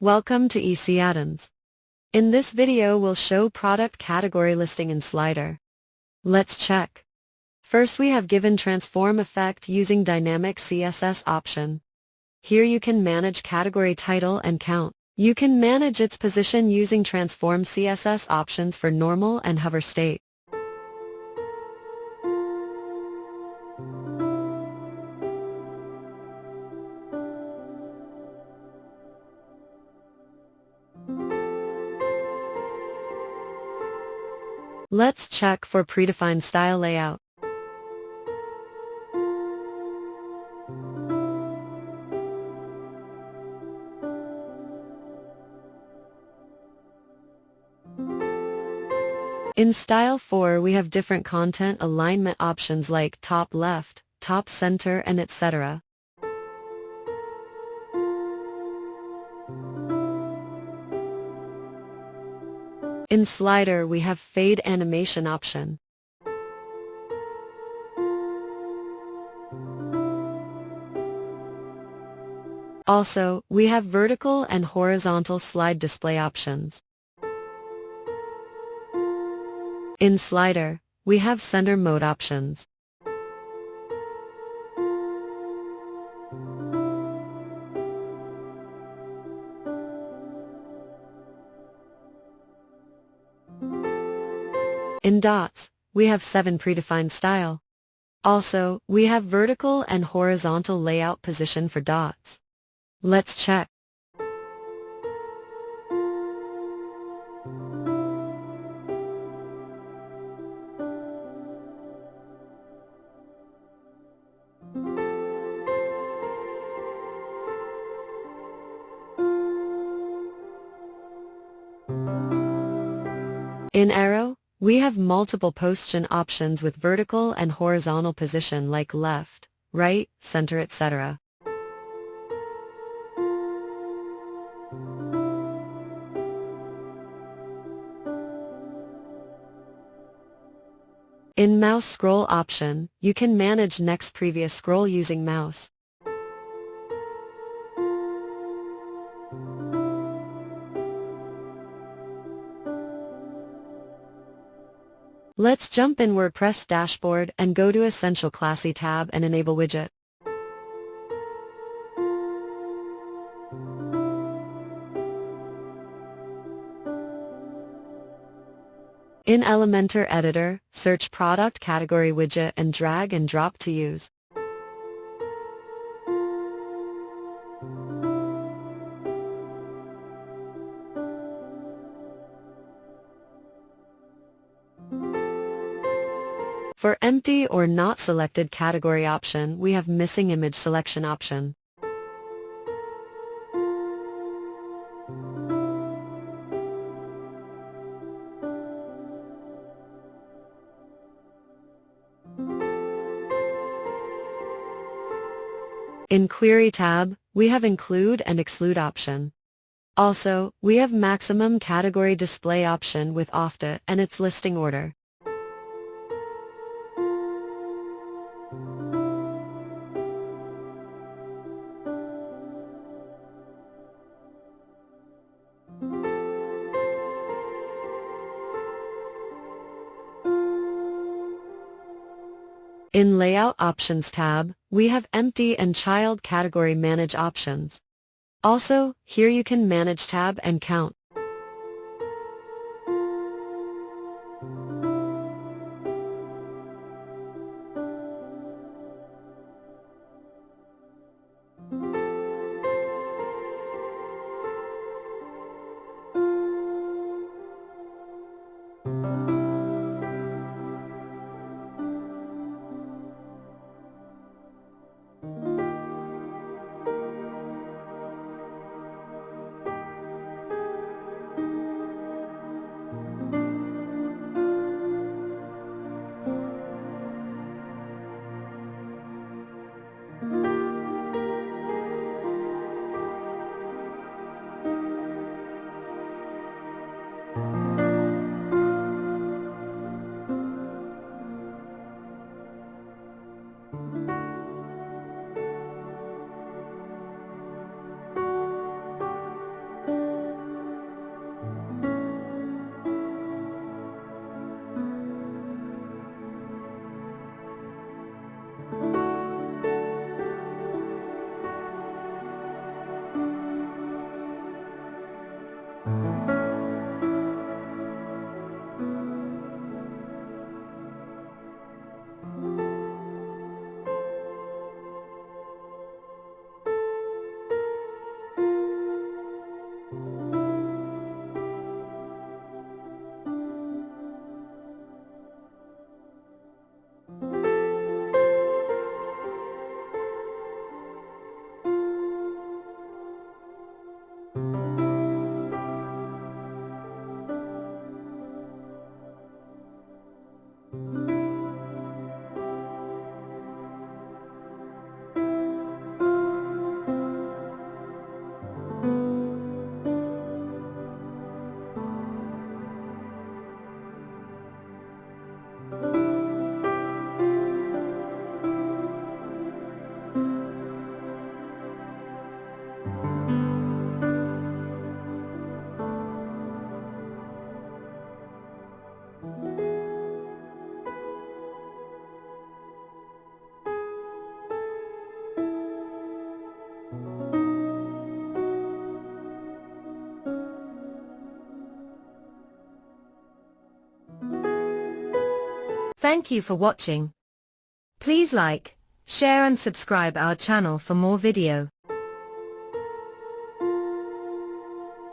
Welcome to EC Addons. In this video we'll show product category listing in slider. Let's check. First we have given transform effect using dynamic CSS option. Here you can manage category title and count. You can manage its position using transform CSS options for normal and hover state. Let's check for predefined style layout. In Style 4 we have different content alignment options like top left, top center and etc. In Slider we have fade animation option. Also, we have vertical and horizontal slide display options. In Slider, we have center mode options. In Dots, we have 7 predefined style. Also, we have vertical and horizontal layout position for dots. Let's check. In Arrow, we have multiple position options with vertical and horizontal position like left, right, center, etc. In Mouse Scroll option, you can manage next previous scroll using mouse. Let's jump in WordPress dashboard and go to Essential Classy tab and enable Widget. In Elementor Editor, search Product Category Widget and drag and drop to use. For empty or not selected category option, we have missing image selection option. In Query tab, we have include and exclude option. Also, we have maximum category display option with OFTA and its listing order. In Layout Options tab, we have Empty and Child Category Manage options. Also, here you can manage tab and count. Thank you for watching. Please like, share and subscribe our channel for more video.